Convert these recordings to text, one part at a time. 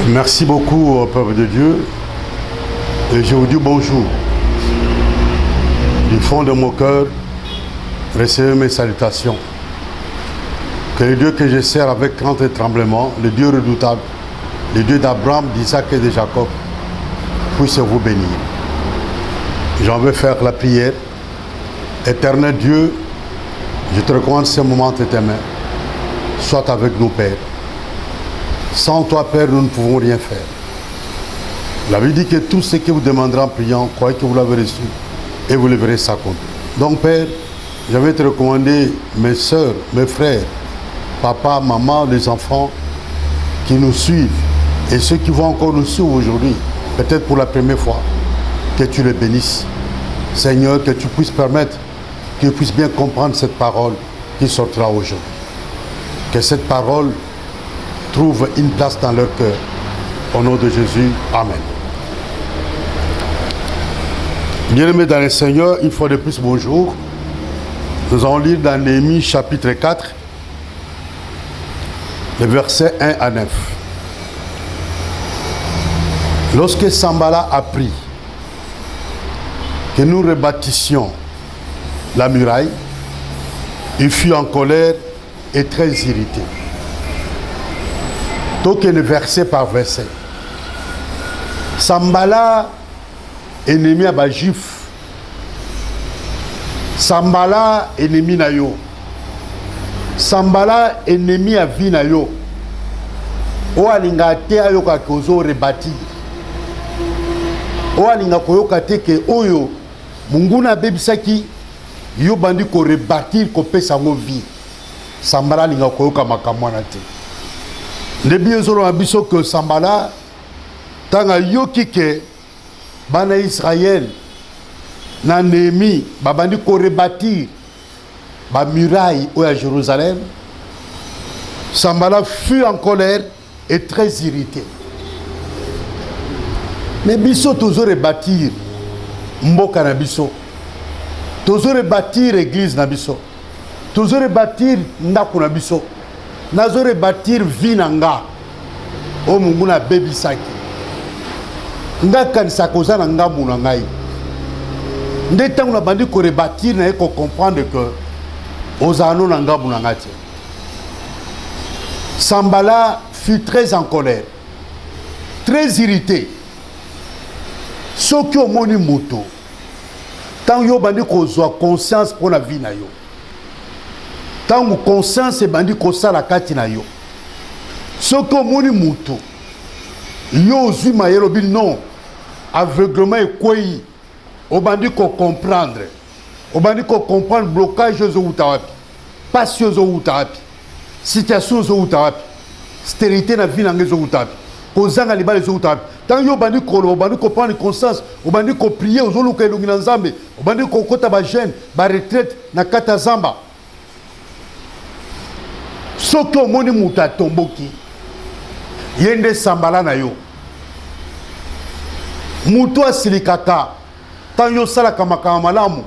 Merci beaucoup au peuple de Dieu et je vous dis bonjour. Du fond de mon cœur, recevez mes salutations. Que le Dieu que je sers avec crainte et tremblement, le Dieu redoutable, le Dieu d'Abraham, d'Isaac et de Jacob, puisse vous bénir. J'en veux faire la prière. Éternel Dieu, je te recommande ce moment entre tes mains. Sois avec nous, Père. Sans toi, Père, nous ne pouvons rien faire. La Bible dit que tout ce que vous demanderez en priant, croyez que vous l'avez reçu et vous le verrez s'accomplir. Donc, Père, je vais te recommander mes soeurs, mes frères, papa, maman, les enfants qui nous suivent et ceux qui vont encore nous suivre aujourd'hui, peut-être pour la première fois, que tu les bénisses. Seigneur, que tu puisses permettre qu'ils puissent bien comprendre cette parole qui sortira aujourd'hui. Que cette parole trouve une place dans leur cœur. Au nom de Jésus, Amen. Bien-aimés dans le Seigneur, une fois de plus, bonjour. Nous allons lire dans Néhémie chapitre 4, les versets 1 à 9. Lorsque Sanballat apprit que nous rebâtissions la muraille, il fut en colère et très irrité. Donc, verset par verset. Sanballat, ennemi à Bajif. Sanballat, ennemi na yo. Sanballat, ennemi à vie na yo. O alinga te ayoka kozo rebati. O alinga koyoka te ke oyo munguna bebisaki yo bandi ko rebâtir ko pesa ngo vie. Sanballat alinga koyoka makamwana te. Ndebi ezolo abiso que Sanballat tanga yoki ke bana Israël na Néhémie babandi ko rebâtir ba muraille à Jérusalem. Sanballat fut en colère et très irrité. Mais biso toujours rebâtir mboka na biso. Toujours rebâtir église na biso. Toujours rebâtir ndako na biso. Nazo rebâtir vie na nga. O mungu na bebisaki. Nga kanisa koza na nga muna ngai. Nde tangu na bandi ko rebâtir na eko comprendre que ozano na nga muna ngati. Sanballat fut très en colère, très irrité. Soki omoni moto, tant yo bandi kozwa conscience pour la vie na yo. Tant conscience e bandi kosala kati na yo. Soki omoni moto, yo ozwi mayelo bi non, aveuglement ekwei, obandi ko comprendre. Obandi ko comprendre blocage zo utawapi, passion zo utawapi, situation zo utawapi, stérilité na vie na ngezo utawapi. Kozanga libale zo utawapi. Tant yo bandi ko obandi ko prendre conscience, obandi ko prier ozoluka elongi na Nzambe, obandi ko kota ba jeune, ba retraite na kata zamba. Soki omoni mutu atomboki yende Sanballat na yo mutu asilikaka tan yo salaka makambo malamu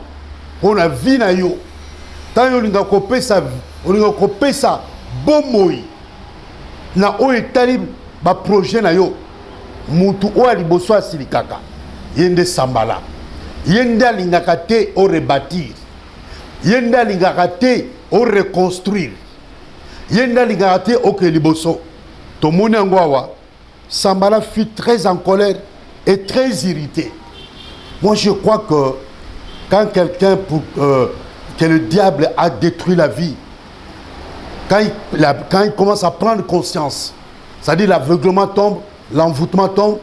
mpona vi na yo tan yo olinga kopesa bomoi na oyo etali baprojet na yo mutu oyo aliboso asilikaka yende Sanballat yende alingaka te o rebâtir yende alingaka te o reconstruire yenda ligate oke liboso tomoni ngwawa. Sanballat fut très en colère et très irrité. Moi je crois que quand quelqu'un que le diable a détruit la vie, quand il commence à prendre conscience, c'est-à-dire l'aveuglement tombe, l'envoûtement tombe,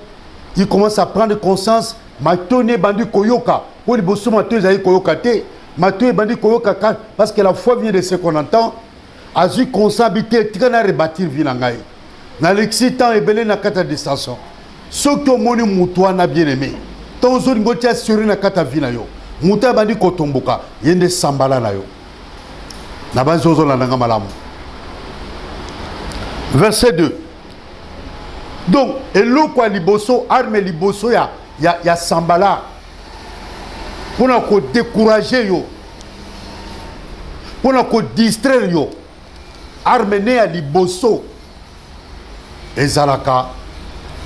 il commence à prendre conscience. Matone bandi koyoka pour liboso matone zali koyoka te matone bandi koyoka parce que la foi vient de ce qu'on entend. Azu consabité tika rebâtir vie na ngai na l'excitant ebele na kata distension soki omoni mutu wana bien aimé tonzo ngoti asuri na kata vie na yo mutu bandi kotomboka yende Sanballat na yo na banzozo na nga malamu. Verset 2. Donc eloko liboso arme liboso ya Sanballat pour ko décourager yo, pour ko distraire yo. Armené à liboso ezalaka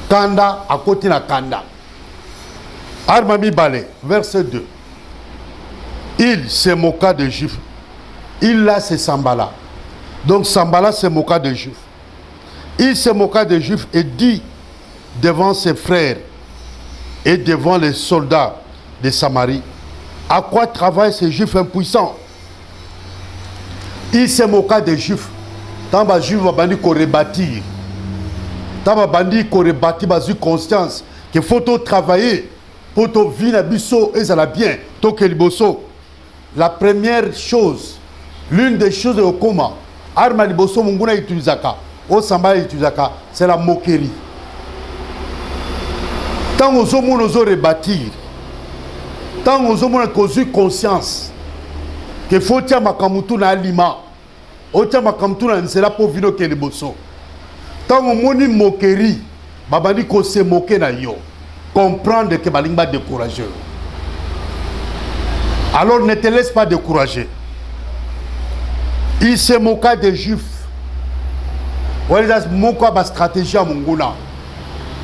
Kanda à côté na Kanda. Armami Balé, verset 2. Il se moqua des Juifs. Il là c'est Sambala. Donc Sambala se moqua des Juifs. Il se moqua des Juifs et dit devant ses frères et devant les soldats de Samarie, à quoi travaillent ces Juifs impuissants? Il se moqua des Juifs. Tant que les Juifs vont rebâtir. Tant que les Juifs vont rebâtir, ils ont conscience qu'il faut travailler pour vivre et ça va bien. La première chose, l'une des choses de Okoma, Arma Liboso Munguna utilisaka, Osamba utilisaka, c'est la moquerie. Tant que nous avons rebâtir, tant que nous avons conscience qu'il faut que makamutu na alima, otia makamutu na nsela pour vino ke liboso. Tant que moni moquerie, babandi ko se moquer na yo, comprendre que balingba décourager. Alors ne te laisse pas décourager. Il se moqua des Juifs. Voilà moqua ba stratégie à monguna.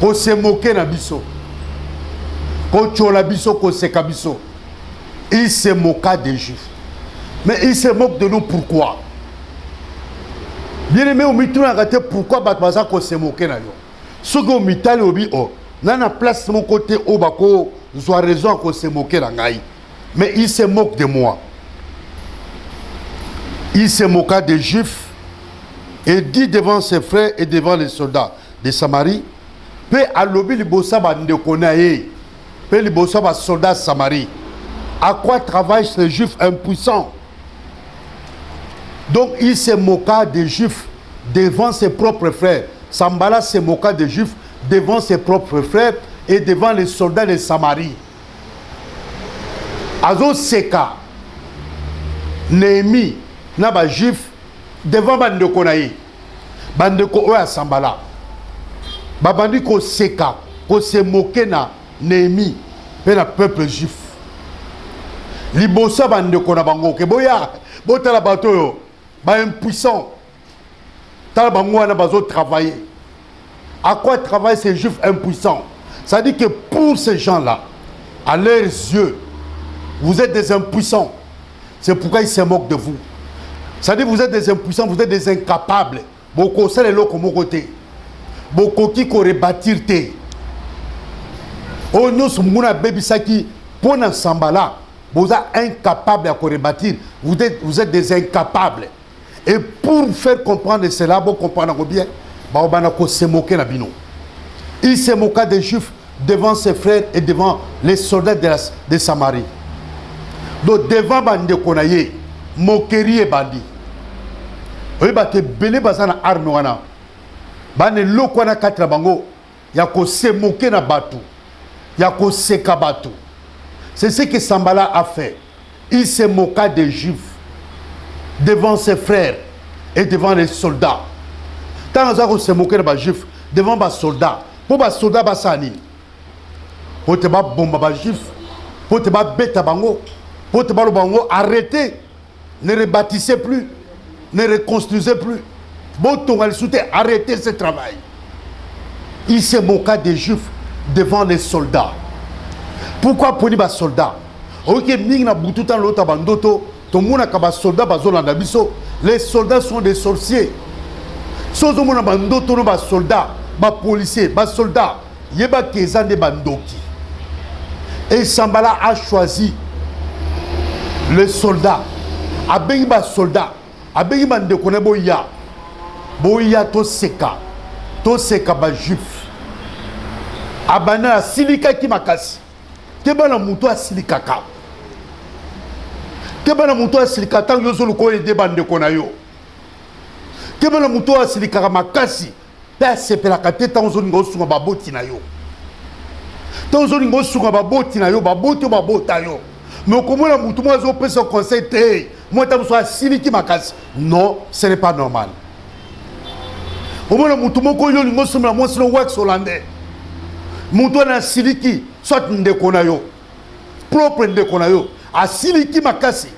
Ko se moquer na biso. Ko chola biso ko se kabiso. Il se moqua des Juifs. Mais il se moque de nous pourquoi? Bien aimé, au mitou na raté pourquoi batbaza ko se moquer na yo. Ce que au mitali obi o, na na place mon côté au bako, zo raison ko se moquer na ngai. Mais il se moque de moi. Il se moqua des Juifs et dit devant ses frères et devant les soldats de Samarie, pe alobi libosa ba ndekonaye, pe libosa ba soldats de Samarie. À quoi travaillent ces Juifs impuissants? Donc il se moqua des Juifs devant ses propres frères. Sambala se moqua des Juifs devant ses propres frères et devant les soldats de Samarie. Azo seka Néhémie na ba Juif devant bandeko na ye. Bandeko oya Sambala. Babandi ko seka, ko se moquer na Néhémie pe na peuple juif. Libosa bandeko na bango ke boya botala bato yo ba impuissant. Tala bango na bazo travailler. À quoi travaillent ces Juifs impuissants? Ça dit que pour ces gens-là, à leurs yeux, vous êtes des impuissants. C'est pourquoi ils se moquent de vous. Ça dit que vous êtes des impuissants, vous êtes des incapables. Beaucoup c'est les lots comme côté. Beaucoup qui pourraient bâtir te. Oh nous sommes baby saki pour un sambala. Vous êtes incapables à bâtir. Vous êtes des incapables. Et pour faire comprendre cela, vous comprenez bien. Il se moqua des Juifs devant ses frères et devant les soldats de Samarie. Donc devant bande konaye, moquerie et bandi. Oui, bah te belé bazana arme wana. Bane lokwana katra bango, yako se moquer na batu, yako se kabatu. C'est ce que Sambala a fait. Il se moqua des Juifs devant ses frères et devant les soldats. Tant que se moquer des Juifs devant les soldats, pour les soldats basani, pour te battre bomba les Juifs, pour te battre bête bango, pour te battre bango, arrêtez, ne rebâtissez plus, ne reconstruisez plus. Bon, arrêtez ce travail. Il se moqua des Juifs devant les soldats. Pourquoi pour les soldats? Les soldats sont des sorciers. Soldats, policiers, soldats, et Sambala a choisi le soldat. Abengi ba soldat, abengi ba ndekone boya. Boya to seka ba juif. Abana silika ki makasi. Kebana muto asilika ka. Kebana muto asilika tant yozo luko ede bande kona yo. Kebana muto asilika makasi. Ta sepela ka te tant zoningo sunga baboti na yo. Tant zoningo sunga baboti na yo, babota yo. Mais comment la muto mo zo pesa conseil te. Moi ta so asiliki makasi. Non, ce n'est pas normal. Au moins, mutu moko yo lingo somla mo sino wax hollandais. Mutu na siliki soit ndekona yo. Propre ndekona yo. A siliki makasi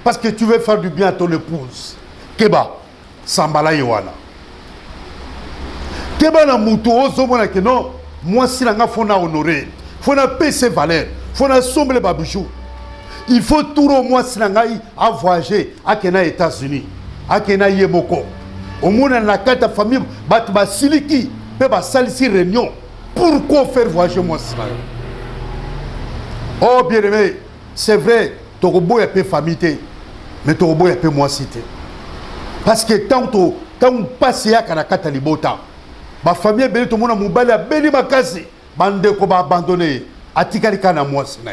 parce que tu veux faire du bien à ton épouse. Keba Sambala Yowana. Keba na mutu ozo mona que non moi si la faut honorer, faut payer ses valeurs, faut assommer les babichou. Il faut tout au moins si la à voyager à Kenya États-Unis, à Kenya Yemoko. Au moins dans la carte de famille, batba siliki, peut ba salisi réunion. Pourquoi faire voyager moi si la? Oh bien aimé, c'est vrai, Togobo est peu famille, mais Togobo est peu moi cité. Parce que quand on passe à la carte libota, ma famille est belle, tout le monde a moubali, a belle ma case, bande ko ba abandonné, atikalika na moi si la.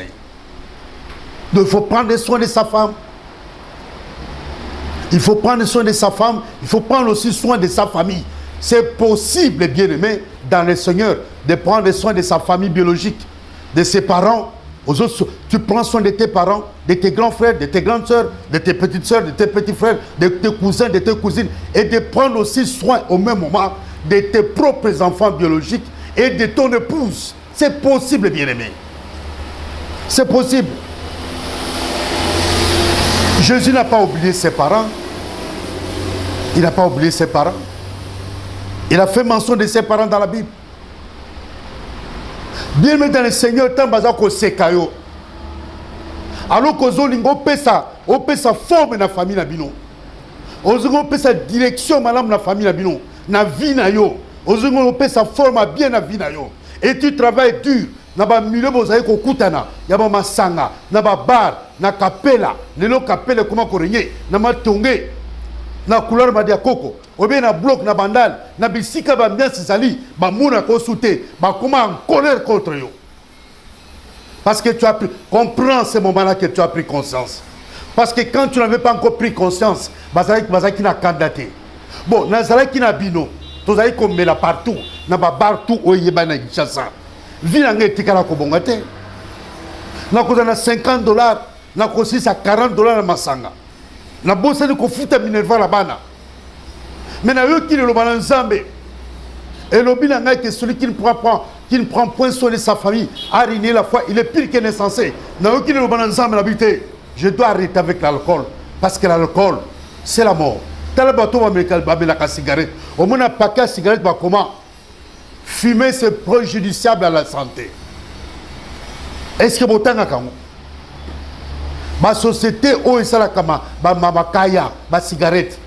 Donc il faut prendre soin de sa femme. Il faut prendre soin de sa femme. Il faut prendre aussi soin de sa famille. C'est possible, bien aimé, dans le Seigneur, de prendre soin de sa famille biologique, de ses parents. Aux autres, tu prends soin de tes parents, de tes grands frères, de tes grandes sœurs, de tes petites sœurs, de tes petits frères, de tes cousins, de tes cousines. Et de prendre aussi soin au même moment de tes propres enfants biologiques et de ton épouse. C'est possible, bien aimé. C'est possible. Jésus n'a pas oublié ses parents. Il n'a pas oublié ses parents. Il a fait mention de ses parents dans la Bible. Bien mais dans le Seigneur, tant bazako sekayo. Alors qu'aux olingo pesa forme dans la famille nabino. Ozingo pesa direction madame la famille nabino. Na vie na yo. Ozingo pesa forme bien na vie na yo. Et tu travailles dur. Na ba milieu bozaye ko kutana. Ya ba masanga, na ba bar, na kapela. Lelo kapela comment ko renye. Na matonge. Na couleur madia koko. Obe na bloc na bandal, na bisika ba bien sali, ba mouna ko souté, ba comment en colère contre yo. Parce que tu as pris, comprends ce moment-là que tu as pris conscience. Parce que quand tu n'avais pas encore pris conscience, bazaki na candidaté. Bon, nazalaki na bino, tozali ko mela partout, na ba partout oyeba na Kinshasa. Ville en etikala ko bongate. Na ko na $50, na ko à $40 na masanga. Na bossa ni ko futa minerva la bana. Mais na yo qui le balan Zambé. Et le bilan que celui qui ne prend point soin de sa famille a ruiné la foi, il est pire qu'il n'est censé. Na yo qui le balan Zambé l'habité. Je dois arrêter avec l'alcool parce que l'alcool c'est la mort. T'as le bateau américain babé la cigarette. Au moins un paquet de cigarettes bah comment? Fumer c'est préjudiciable à la santé. Est-ce que votre temps ma société où est ça la kama ba mamakaya ba cigarette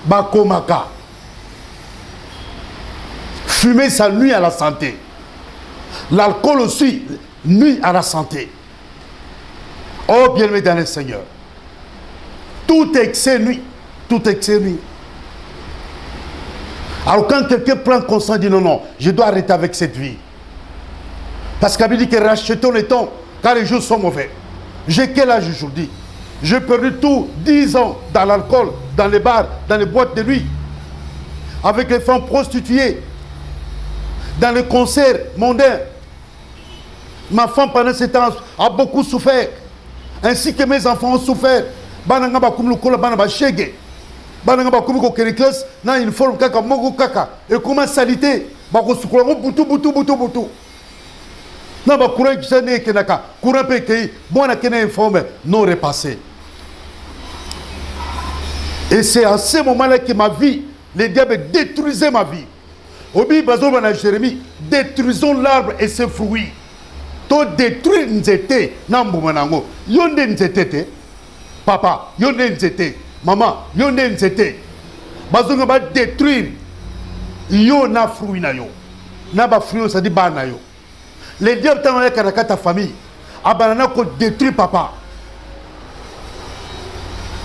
ba komaka. Fumer ça nuit à la santé. L'alcool aussi nuit à la santé. Oh bien-aimé dans le Seigneur. Tout excès nuit. Tout excès nuit. Alors quand quelqu'un prend conscience, dit non, non, je dois arrêter avec cette vie. Parce qu'il dit que rachetons les temps car les jours sont mauvais. J'ai quel âge aujourd'hui? J'ai perdu tout 10 ans dans l'alcool, dans les bars, dans les boîtes de nuit, avec les femmes prostituées, dans les concerts mondains. Ma femme pendant ce temps a beaucoup souffert, ainsi que mes enfants ont souffert. Bananga bakum lukola banaba shege. Bananga bakum ko kerikles na une forme kaka mogo kaka et comment salité bako sukula butu. Non, bah, courant qui s'est né, courant pété, bon, on a qu'une informe non repassé. Et c'est à ce moment-là que ma vie, les diables détruisaient ma vie. Obi Bazo Bana Jérémie, détruisons l'arbre et ses fruits. To détruire nzete, nambu manango. Yonde nzete, papa, yonde nzete, maman, yonde nzete. Bazo va détruire. Yo na fruit na yo. Na ba fruit ça dit ba na yo. Les diables t'ont envoyé à ta famille. Abanana ko détruit papa.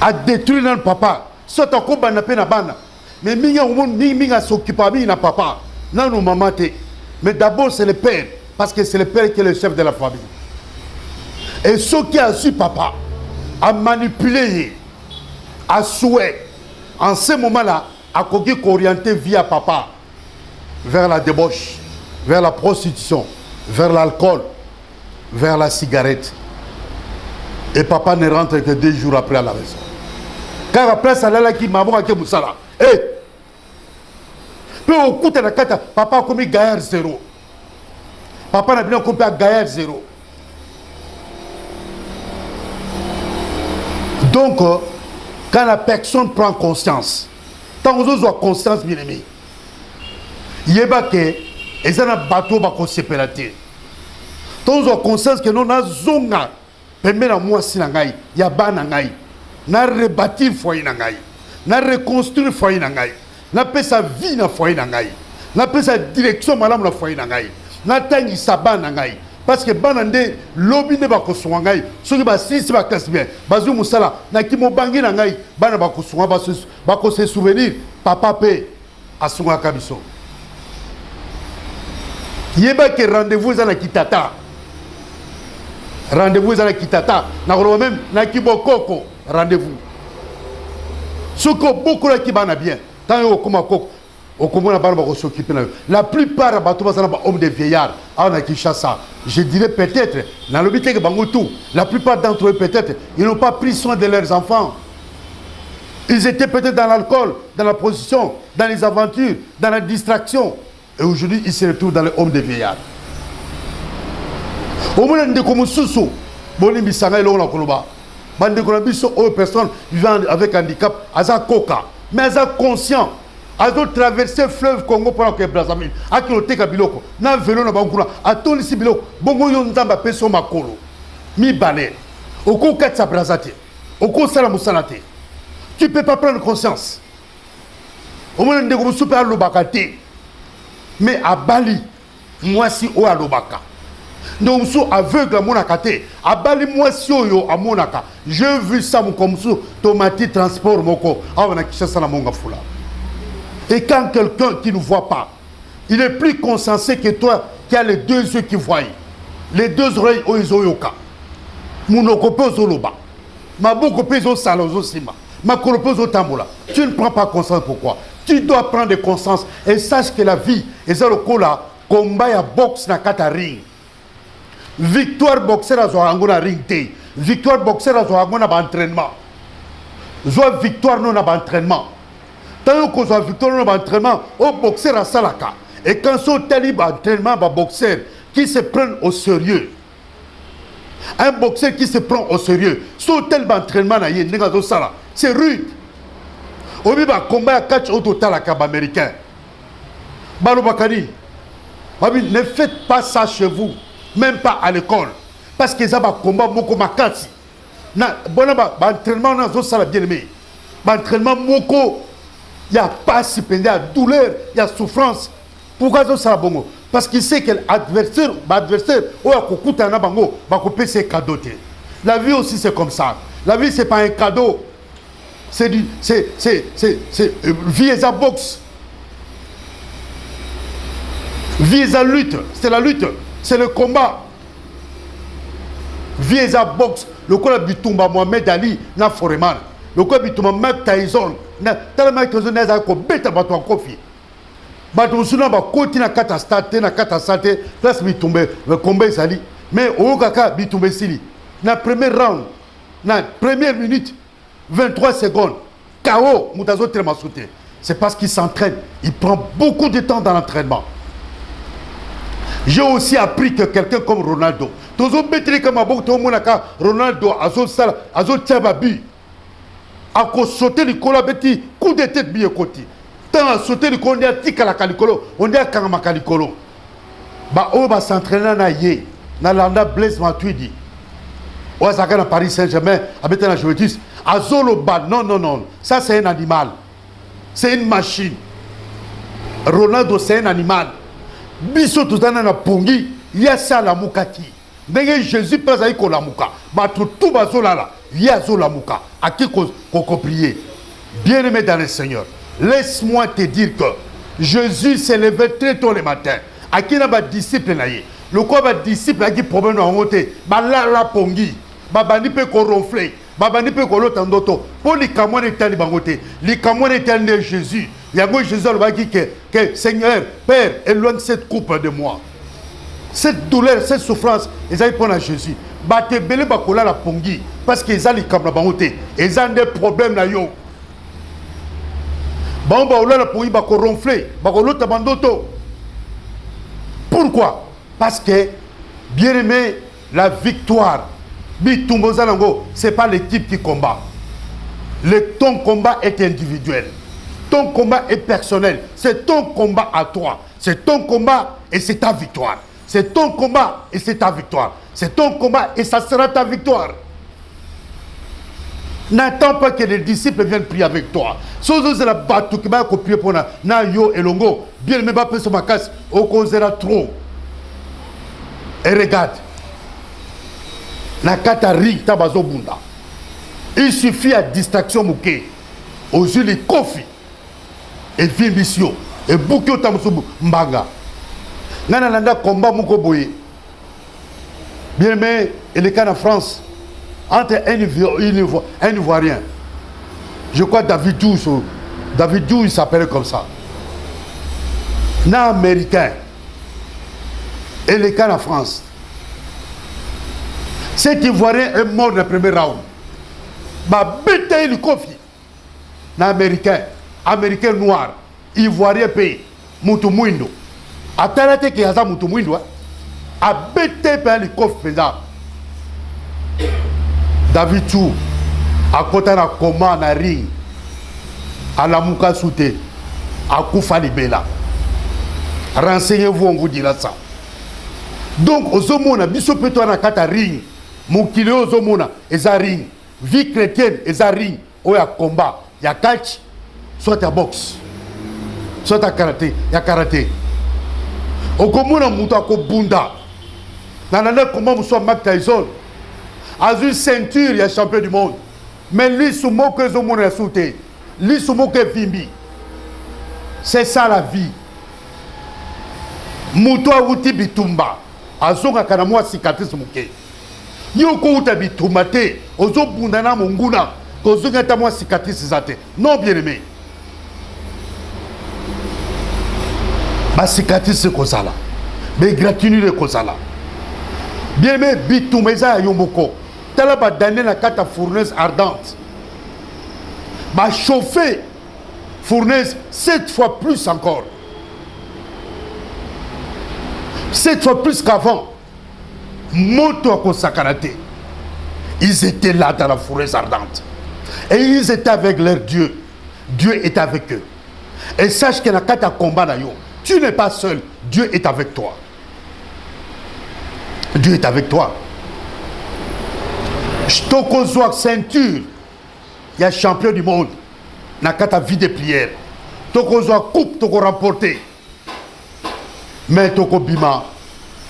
A détruire notre papa. Soit à quoi bana pe na bana. Mais minga s'occupe pas na papa. Non nos maman te. Mais d'abord c'est le père parce que c'est le père qui est le chef de la famille. Et ceux qui a su papa a manipulé à souhait en ce moment-là a orienté via papa vers la débauche, vers la prostitution, vers l'alcool, vers la cigarette. Et papa ne rentre que 2 jours après à la maison. Car après ça, là, qui m'a dit Moussala. Eh! Peu au coup de la carte, papa a commis gaillard 0. Papa n'a bien compris à gaillard 0. Donc, quand la personne prend conscience, tant que vous avez conscience, bien aimé, il y a que Et ça n'a pas bateau bako séparé. Tous ont conscience que nous avons zonga. Pembe na moi si nangai, ya ba nangai. Na rebâtir foyer nangai. Na reconstruire foyer nangai. Na pe sa vie na foyer nangai. Na pe sa direction malam na foyer nangai. Na tangi saba nangai. Parce que banande lobby ne bako songai. Soki ba si ba classe bien. Bazu musala na ki mo bangi nangai. Bana bako songa bako se souvenir papa pe asunga kabiso. Yeba que rendez-vous za na kitata. Rendez-vous à la Kitata, même na Kibokoko, rendez-vous. Ce que beaucoup de Kibana bien, tant que Okomako, Okomona Barba s'occuper. La plupart des bateaux sont hommes de vieillards, à Kinshasa. Je dirais peut-être, dans le but que Bangotou, la plupart d'entre eux peut-être, ils n'ont pas pris soin de leurs enfants. Ils étaient peut-être dans l'alcool, dans la position, dans les aventures, dans la distraction. Et aujourd'hui, ils se retrouvent dans les hommes de vieillards. Au moins, on comme sous boni bisanga elo na koloba bande ko na biso aux personnes vivant avec handicap aza koka mais aza conscient azo traverser fleuve Congo pour que Brazzaville akinote ka biloko na vélo na bangula atoli si biloko bongo yo nzamba peso makolo mi balé oko katsa Brazzaville oko sala musalate tu peux pas prendre conscience au moins ndeko musupe alobaka te mais à Bali moi si o alobaka. Donc, je aveugle à mon akate. Abali moi si yo à mon aka. Je vu ça mon comme ça tomati transport moko. Ah on a qui ça na monga fula. Et quand quelqu'un qui ne voit pas, il est plus consciencieux que toi qui a les deux yeux qui voient. Les deux oreilles au izoyoka. Mon okope zoloba. Ma bokope zo salozo sima. Ma korope zo tambola. Tu ne prends pas conscience pourquoi? Tu dois prendre conscience et sache que la vie est ça le kola combat ya boxe na kata ring. Victoire boxer à Zoangona ring day. Victoire boxer à Zoangona entraînement. Zoa victoire non à entraînement. Tant que zoa victoire non à entraînement, au boxer à Salaka. Et quand son talib entraînement va boxer qui se prennent au sérieux. Un boxeur qui se prend au sérieux. Son tel entraînement na yé n'engazo sala. C'est rude. Au milieu combat à catch au total à cab américain. Balo Bakari. Ne faites pas ça chez vous. Même pas à l'école. Parce que ça va combat moko makasi. Na bon ba entraînement na zo sala bien aimé. Ba entraînement moko il y a pas si pendant la douleur, il y a souffrance. Pourquoi zo sala bongo? Parce qu'il sait que l'adversaire, ou a kokuta na bango, va couper ses cadeaux. La vie aussi c'est comme ça. La vie c'est pas un cadeau. C'est du vie et sa boxe. Vie et sa lutte, c'est la lutte. C'est le combat. Vieza boxe, le quoi bitumba Mohamed Ali na Foreman. Le quoi bitumba Mike Tyson na tellement Mike Tyson na ko beta bato en kofi. Bato suna ba koti na kata state na kata sate place bitumbe le combat sali. Mais au kaka bitumbe sili. Na premier round, na première minute 23 secondes. KO mutazo tellement sauté. C'est parce qu'il s'entraîne, il prend beaucoup de temps dans l'entraînement. J'ai aussi appris que quelqu'un comme Ronaldo, Ronaldo, Azo Tchababi, a sauté le col, coup de tête bien côté. Tant a sauté le col, on dit à Tika la Calicolo, on dit à Kanama Calicolo. Bah, on va s'entraîner na Yé, na Landa Blaise Matuidi. On va s'entraîner à Paris Saint-Germain, avec la Juventus. Azolo Ba, non, ça c'est un animal. C'est une machine. Ronaldo, c'est un animal. Biso tutana na pongi ya sala mukati ndenge Jésus pesa iko la muka batu tout bazola la ya zola muka aki ko prier. Bien-aimé dans le Seigneur, laisse-moi te dire que Jésus s'est levé très tôt le matin. Aki na ba disciple na ye le quoi ba disciple a qui problème na ngote ba la pongi ba bani pe ko ronfler ba bani pe ko lota ndoto pour li kamone tali bangote li kamone tali de Jésus. Il y a Jésus qui dit que Seigneur, Père, éloigne cette coupe de moi. Cette douleur, cette souffrance, ils ont pour Jésus. Bate belé bakola la pongi parce qu'ils ont les caméras bangoté. Ils ont des problèmes là yo. Bon ba ola la pongi bako ronfler, bako lota bandoto. Pourquoi? Parce que bien aimé, la victoire, bitumboza lango, c'est pas l'équipe qui combat. Ton combat est individuel. Ton combat est personnel. C'est ton combat à toi. C'est ton combat et c'est ta victoire. C'est ton combat et c'est ta victoire. C'est ton combat et ça sera ta victoire. N'attends pas que les disciples viennent prier avec toi. Si vous avez la batte qui va copier pour na yo et longo, bien mais pas sur ma casse, au causera trop. Et regarde, na katari tabazo bunda. Il suffit à distraction mouké. Aux yeux les kofi et vimbisio et bouki tamusu mbanga. Nana nanda combat mouko boye. Bien mais il est qu'en France. Entre un Ivoirien, je crois David Dou, il s'appelait comme ça. Un Américain, et les cas en France. Cet Ivoirien est mort dans le premier round. Ma bête il confie. Un Américain noir, Ivoirien pays, Moutoumouindo. A Tarate qui a ça Moutoumouindo, a bête il confie présent. David Chou, à côté de la commande, à ring, à la mouka souté, à Koufa Libela. Renseignez-vous, on vous dira ça. Donc, aux hommes, biso peut on a kata ring, moukile aux hommes, et à ring, vie chrétienne, et à ring, où il y a combat, il y a catch, soit à boxe, soit à karaté, il y a karaté. Au commun, mouta ko bunda. Dans la comment vous soit Mike Tyson. A une ceinture, il y a champion du monde. Mais lui, sous mot que Zomo a sauté. Lui, sous mot que Vimbi. C'est ça la vie. Moutoua Wouti Bitumba. Azonga Kanamwa cicatrice mouké. Yoko Wouta Bitumba te. Ozo Bundana Munguna. Kozonga Tamwa cicatrice zate. Non, bien aimé. Ma cicatrice c'est comme ça là. Mais gratuité c'est comme ça là. Bien aimé, Bitumba Eza Yomoko. Tala ba donner la carte à fournaise ardente. Ba chauffer fournaise 7 fois plus encore. 7 fois plus qu'avant. Moto à Kosakarate. Ils étaient là dans la fournaise ardente. Et ils étaient avec leur Dieu. Dieu est avec eux. Et sache que la carte à combat na yo. Tu n'es pas seul. Dieu est avec toi. Dieu est avec toi. Tokozwa ceinture, il y a champion du monde. Nakata vie de prière. Tokozwa coupe, toko remporté. Mais toko bima,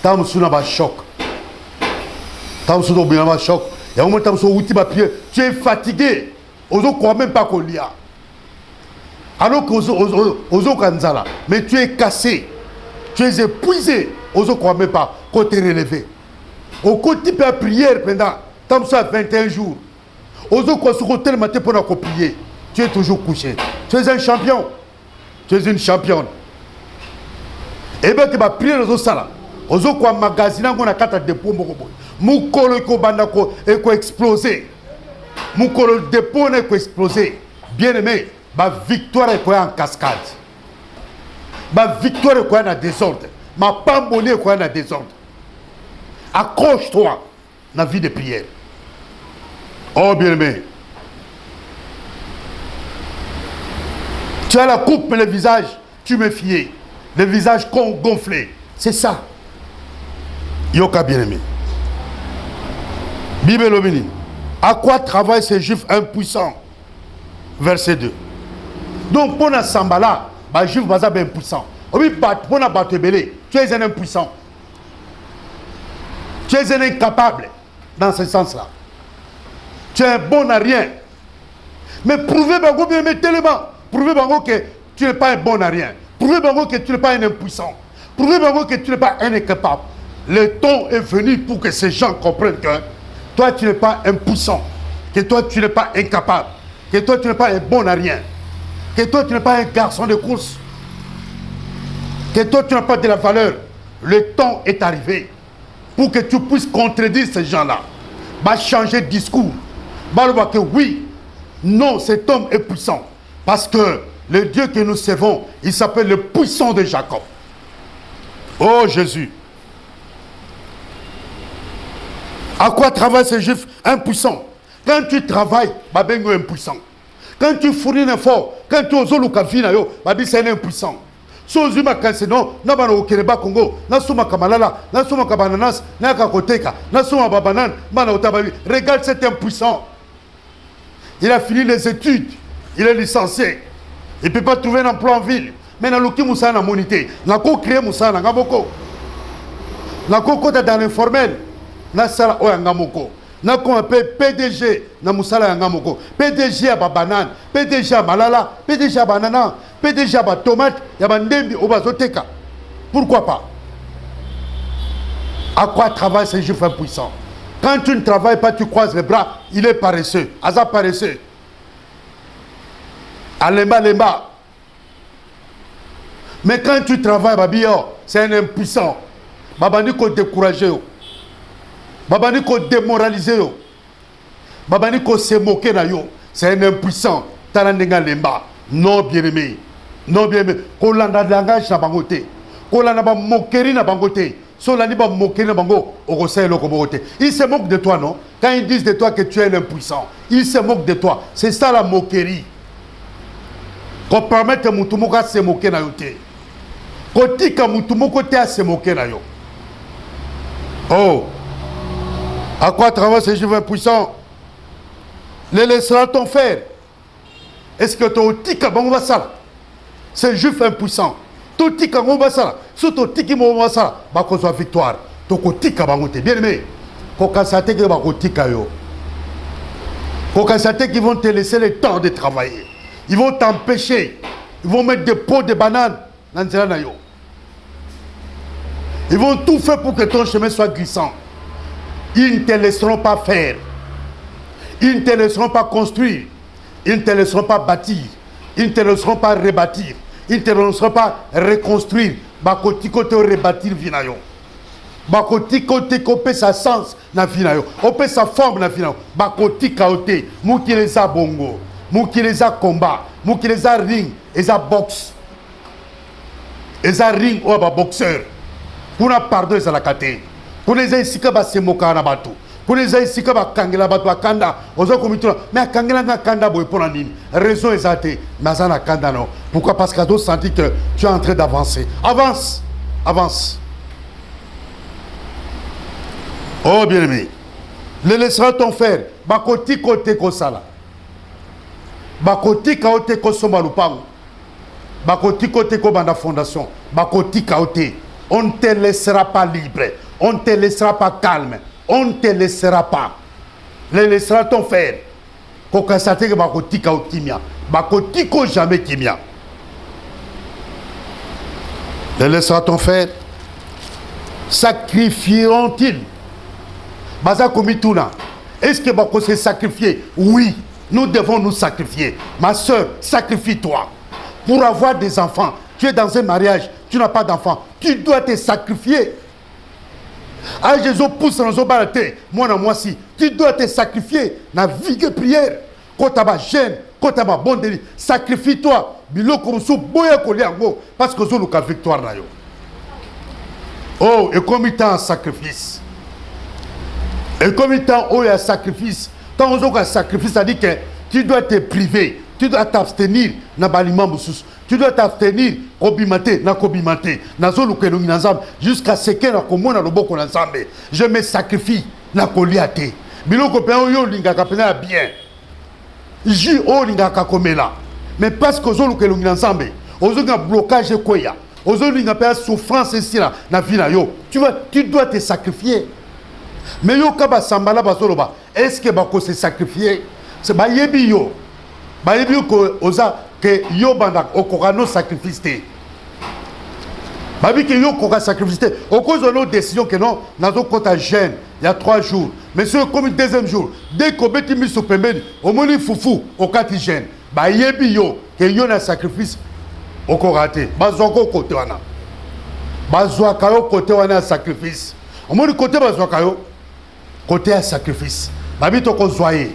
tamsuna ba choc. Tamsuna bima ba choc. Il y a un moment tamsuna outi ba prière. Tu es fatigué. Ozo croit même pas qu'on l'y a. Alors que ozo kanzala, mais tu es cassé. Tu es épuisé. Ozo croit même pas qu'on t'est relevé. Au côté de la prière pendant. Comme ça, 21 jours. Ozo Kwasuko tel matin pour nous prier. Tu es toujours couché. Tu es un champion. Tu es une championne. Et bien, tu vas prier les autres là. Ozo Kwa magazine, on a 4 dépôts. Moukolo ko bandako et ko exploser. Moukolo dépôt ne ko exploser. Bien aimé, ma victoire est quoi en cascade. Ma victoire est quoi en désordre. Ma pambolée est quoi en désordre. Accroche-toi dans la vie de prière. Oh bien-aimé. Tu as la coupe, mais le visage, tu me fiais. Le visage gonflé. C'est ça. Yoka bien-aimé. Bible Lomini. À quoi travaillent ces juifs impuissants? Verset 2. Donc, pour la Sambala, les juifs sont impuissants. Oui, pour la Batebele, tu es un impuissant. Tu es un incapable dans ce sens-là. Tu es bon à rien. Mais prouvez Bango bien tellement. Prouvez Bango que tu n'es pas un bon à rien. Prouvez Bango que tu n'es pas un impuissant. Prouvez Bango que tu n'es pas un incapable. Le temps est venu pour que ces gens comprennent que toi tu n'es pas impuissant. Que toi tu n'es pas incapable. Que toi tu n'es pas un bon à rien. Que toi tu n'es pas un garçon de course. Que toi tu n'as pas de la valeur. Le temps est arrivé pour que tu puisses contredire ces gens-là. Va changer de discours. Va voir que oui, non, cet homme est puissant. Parce que le Dieu que nous servons, il s'appelle le puissant de Jacob. Oh Jésus. À quoi travaillent ces juifs impuissants? Quand tu travailles, tu es impuissant. Quand tu fournis un effort, quand tu oses le café, c'est un impuissant. sozu makasi non na bana okeleba Congo na suma kamalala na suma kabananas na kakoteka na suma babanan bana otababi. Regarde cet impuissant. Il a fini les études, il est licencié. Il ne peut pas trouver un emploi en ville. Mais na loki musa na monité, na ko créer musa na ngaboko. Na ko kota dans l'informel, na sala o ngamoko. Na ko appelle PDG na musala ngamoko. PDG à banane, PDG à malala, PDG à banana, PDG à tomate, ya bandembi o bazoteka. Pourquoi pas? À quoi travaille ce juif impuissant? Quand tu ne travailles pas, tu croises les bras, il est paresseux. Aza paresseux. Alemba lemba. Mais quand tu travailles, babio, c'est un impuissant. Babani ko décourager yo. Babani ko démoraliser yo. Babani ko se moquer na yo. C'est un impuissant. Talandenga lemba. Non bien-aimé. Non bien-aimé. Ko landa langage na bangote. Ko landa ba moquerie na bangote. Solani ba moquerie na bango. Orosay lo kobote. Ils se moquent de toi, non? Quand ils disent de toi que tu es un impuissant, ils se moquent de toi. C'est ça la moquerie. Qu'on permette mutumoka se moquer na yote. Kotika mutumoko te a se moquer na yo. Oh, à quoi travaille ce juif impuissant? Les laissera-t-on faire? Est-ce que ton tika bango sala? C'est juif impuissant. Ton tika bango sala. Si ton tiki bango sala, ba ko victoire. To ko tika bango te bien aimé. Ko kasate ke ba ko tika yo. Ko kasate qui vont te laisser le temps de travailler. Ils vont t'empêcher. Ils vont mettre des pots de bananes dans na yo. Ils vont tout faire pour que ton chemin soit glissant. Ils ne te laisseront pas faire. Ils ne te laisseront pas construire. Ils ne te laisseront pas bâtir. Ils ne te laisseront pas rebâtir. Ils ne te laisseront pas reconstruire. Bakoti kote rebâtir vinayo. Bakoti kote kope sa sens na vinayo. Ope sa forme na vinayo. Bakoti kaote. Mukileza bongo. Mukileza combat. Mukileza ring. Eza boxe. Eza ring ou ba boxeur. Pour la pardon à la kate. Pour les aïsika ba se moka na batu. Pour les aïsika ba kangela batu akanda. Ozo komituna. Mais kangela na kanda boy pour la nini. Raison exacte. Mazana kanda non. Pourquoi? Parce qu'à d'autres senti que tu es en train d'avancer. Avance. Avance. Oh bien aimé. Le laissera-t-on faire? Bakoti kote kosala. Bakoti kaote kosoma lupango. Bakoti kote ko banda fondation. Bakoti kaote. On ne te laissera pas libre. On ne te laissera pas calme. On ne te laissera pas. Le laissera-t-on faire? Kokasate ke bakoti kao kimia. Bakoti ko jamais kimia. Le laissera-t-on faire? Sacrifieront-ils? Baza komituna. Est-ce que bako se sacrifier? Oui, nous devons nous sacrifier. Ma soeur, sacrifie-toi. Pour avoir des enfants. Tu es dans un mariage, tu n'as pas d'enfant. Tu dois te sacrifier. Ah, Jésus pousse dans son baraté. Moi si. Tu dois te sacrifier. Na vie de prière. Quand tu as gêne, quand tu as bon délit, sacrifie-toi. Bilo comme ça, boya koliango. Parce que tu as victoire. Oh, et comme il t'a un sacrifice. Et comme il t'a un sacrifice. Quand on a un sacrifice, ça dit que tu dois te priver. Tu dois t'abstenir. Tu dois t'abstenir jusqu'à ce que je me sacrifie na koliate biloko pe oyo lingaka pena bien ji o lingaka komela mais parce que zo luke lungi ensemble ozo blocage koya ozo linga pe souffrance ici là na vie na yo tu dois te sacrifier mais yo kaba sambala bazoloba est-ce que bako se sacrifier c'est ba yebi yo ko oza que yo banda okokano sacrifice te babi que yo koka sacrifice te au cause de nos décisions que non nazo kota jeune il y a 3 jours mais c'est comme le deuxième jour dès qu'on beti miso pembeni au moni fufu au kati jeune ba yebi yo que yo na sacrifice okorate bazoko côté wana bazwa kayo côté wana sacrifice au moni côté bazwa kayo côté à sacrifice babi to ko zoyer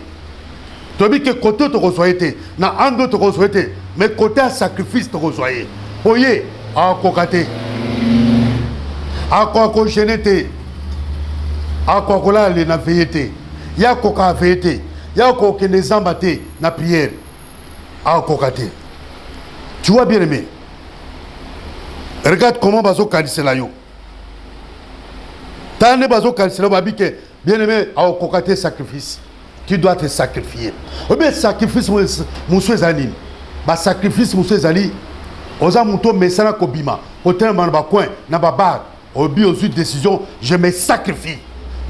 tu dis que côté tu reçois été, na angle tu reçois été, mais côté à sacrifice tu reçois. Oye, à kokate, à quoi cogénété, à quoi cola les na veillé, ya koka veillé, ya koka les embattés na prière, à kokate. Tu vois bien aimé. Regarde comment bazo kanisela yo. Tane bazo kanisela babi que bien aimé a kokate sacrifice. Tu dois te sacrifier. Ou bien sacrifice monsieur zali. Ba sacrifice monsieur zali. Oza muto mesana kobima. Hotel man ba coin na ba bar. Obi aux décision, je me sacrifie.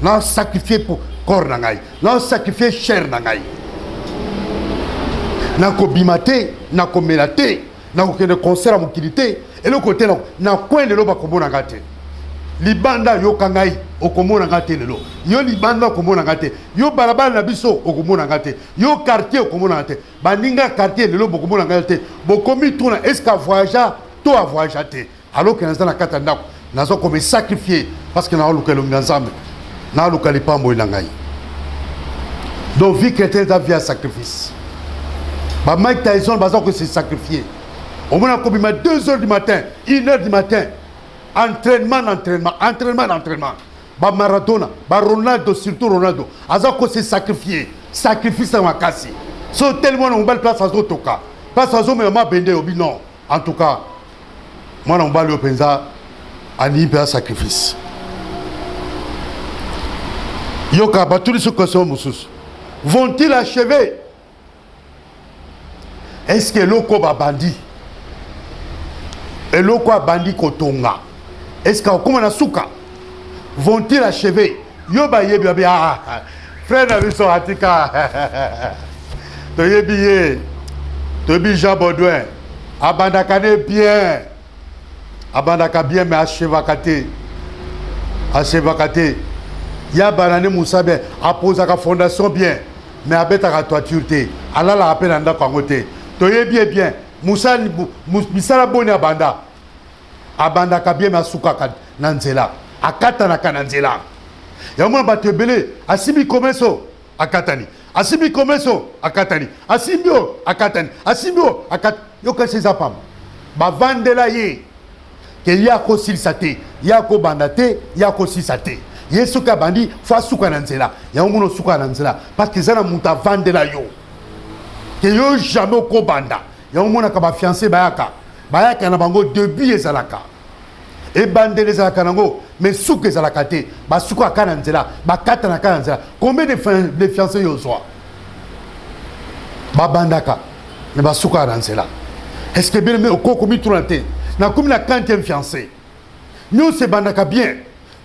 Non sacrifier pour corps nangai. Non sacrifier chair nangai. Na kobimate, na komelate, na kokende concert à mokilité et le côté na coin de loba komona ngate. Libanda yo kangai okomona ngate lelo. Yo libanda okomona ngate. Yo balabala na biso okomona ngate. Yo quartier okomona ngate. Baninga quartier lelo bokomona ngate. Bokomi tuna est-ce qu'à voyager to a voyager. Alors que dans la katanda nazo comme sacrifier parce que na olukelo nganzambe. Na olukali pambo ilangai. Donc vie chrétienne ta vie à sacrifice. Bah Mike Tyson bazan que c'est sacrifié. Au moins on a 2 heures du matin, 1 heure du matin. Entraînement. Bah Maradona, bah Ronaldo, surtout Ronaldo. Azan que c'est sacrifié. Sacrifice à ma casse. So tellement on belle place à Zotoka. Place à Zotoka mais ma bende obi non. En tout cas, moi on va le pensa à l'hyper sacrifice. Yoka battu sur question Moussous. Vont-ils achever? Est-ce que l'oko ba bandit? Et l'oko bandit kotonga? Est-ce que comme na souka? Vont-ils achever? Yo ba yebi ah frère na biso atika. To yebi Jean Baudouin. Abandaka bien. Abandaka bien mais achevakate. Ya banane Moussabe a posé la fondation bien mais abeta ka toiture te. Ala la appel anda kangote. Toye bien Moussa misala boni abanda ka bien masuka nanzela akata na kananzela ya mwana batebele asibi komeso akatani asibi yo kasi za pam ba vandela ye ke ya ko silsate ya ko bandate ya ko silsate yesu ka bandi fa suka nanzela ya mwana suka nanzela parce que zana muta vandela yo que yo jamais ko banda ya mona ka ba fiancé bayaka na bango début ezalaka et bandele ezalaka nango mais souke ezalaka te ba suka kana nzela ba kata na kana nzela combien de fiancés yo zwa ba bandaka ne ba suka na nzela est-ce que bien mais okoko mi tourante na comme la 40e fiancé nous se bandaka bien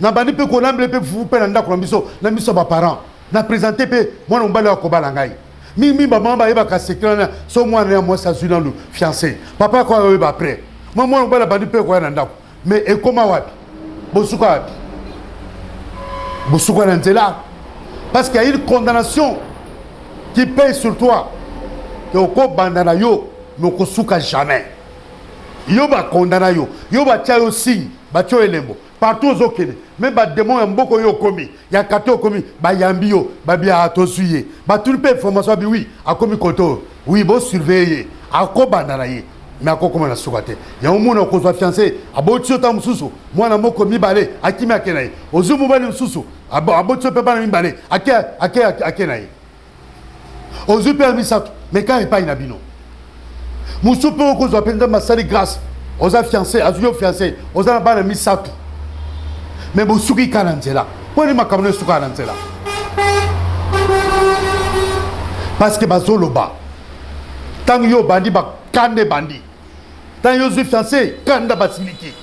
na bandi pe ko lamble pe fu pe na ndako na biso ba parents na présenter pe mwana mbala ko bala ngai mi maman ba yeba ka secret so moi na moi ça dans le fiancé papa quoi yeba après moi on la bandi pe quoi na ndako mais et comment wapi bosuka na nzela parce qu'il y a une condamnation qui pèse sur toi que ko bandana yo mais ko suka jamais yo ba condamna yo ba tia yo signe ba tio elembo partout aux okene même ba démon ya mboko yo komi ya kato komi ba yambi yo ba bia to suye ba tout pe information bi oui a komi koto oui bo surveiller a ko bandana ye mais a ko comment na sukate ya umuna ko so fiancé abotio ta mususu mwana moko mi bale akimi akenaye ozumu bale mususu abotio pe bana mi bale akenaye ozu pe mi sa mais quand il pas inabino musu pe ko so penda masali grâce oza fiancé azuyo fiancé oza bana mi satu mais vous souki kananzela pour ma kamne souka kananzela parce que bazoloba tant yo bandi ba kande bandi tant yo fiancé kanda basiliki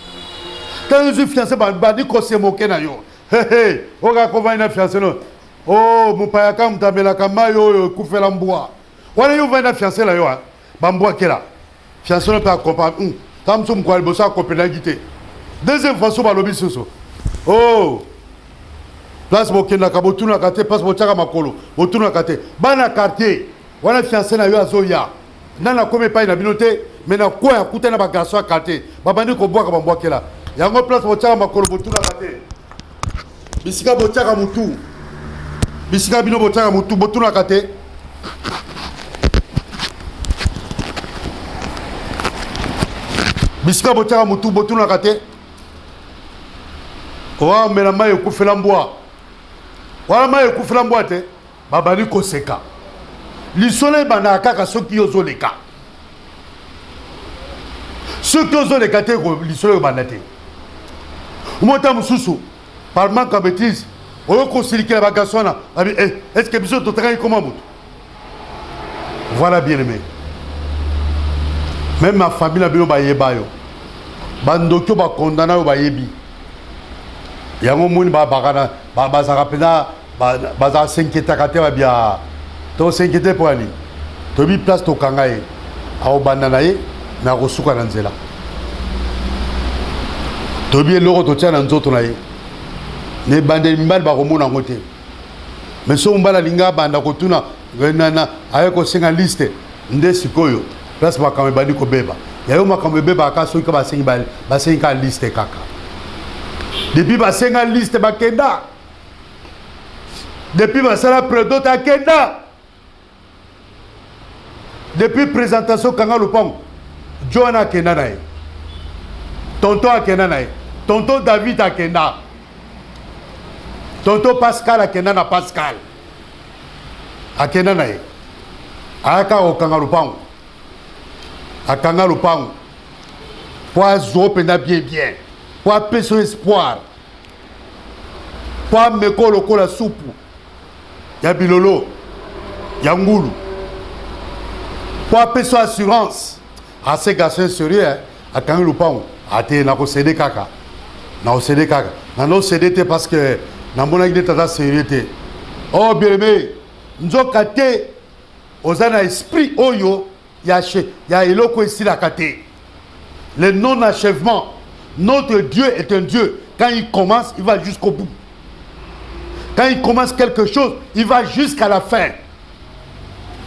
tant yo fiancé bandi ko se moke na yo hey oga ko va ina fiancé no oh mupaya kam tabela kama yo kufela mbwa wala yo va ina fiancé la yo ba mbwa kela fiancé no pa comprendre tam sum ko albosa ko penalité deuxième fois so ba lobi soso oh place bokenda ka botuna kate place bochaka makolo botuna kate bana quartier wana fiancé na yo azoya nana kome pa na binote mais na quoi ya kutana ba garçon à quartier babandi ko boaka bambwa kela yango place bochaka makolo botuna kate bisika bochaka mutu bisika bino bochaka mutu botuna kate bisika bochaka mutu botuna kate wa mena mayo kufela mbwa wala mayo kufela mbwa te babali ko seka lisole bana kaka soki yozoleka Ceux qui ont les gâtés, ils sont les bandatés. Moi, par manque de bêtise, on a considéré que la bagation, est-ce que vous avez travaillé comment? Voilà, bien aimé. Même ma famille a bien baillé bayo. Bandokyo ba condamné au bayebi. Yango moni ba bagana ba zakapena ba za s'inquiéter kate ba bia. To s'inquiéter pour ani. To bi place to kangaye. Au bandana ye na kosuka na nzela. To bi eloko to tia na nzoto na ye. Ne bande mbal ba komona ngote. Mais so mbala linga banda kotuna na ayeko singa liste nde sikoyo. Place ba kamé bandi ko beba. Yayo makambe beba ka so ka ba senga liste kaka. Depuis ba senga liste ba kenda. Depuis ba sala predo ta kenda. Depuis présentation kanga lupong Joana kenda nae. Tonton a kenda nae. Tonton David a kenda. Tonton Pascal a kenda na Pascal. A kenda nae. Aka o kanga lupong. A kanga lupong. Pour zo pena bien. Pour appeler son espoir. Pour me koloko la soupe. Ya bilolo. Ya ngulu. Pour appeler son assurance. À ces garçons sérieux, à kanga lupong. A te na ko cédé kaka. Na ko cédé kaka. Na no cédé te parce que na mona ide tata sérieux. Oh bien aimé. Nzoka te ozana esprit oyo ya eloko ici la kate. Le non-achèvement. Notre Dieu est un Dieu. Quand il commence, il va jusqu'au bout. Quand il commence quelque chose, il va jusqu'à la fin.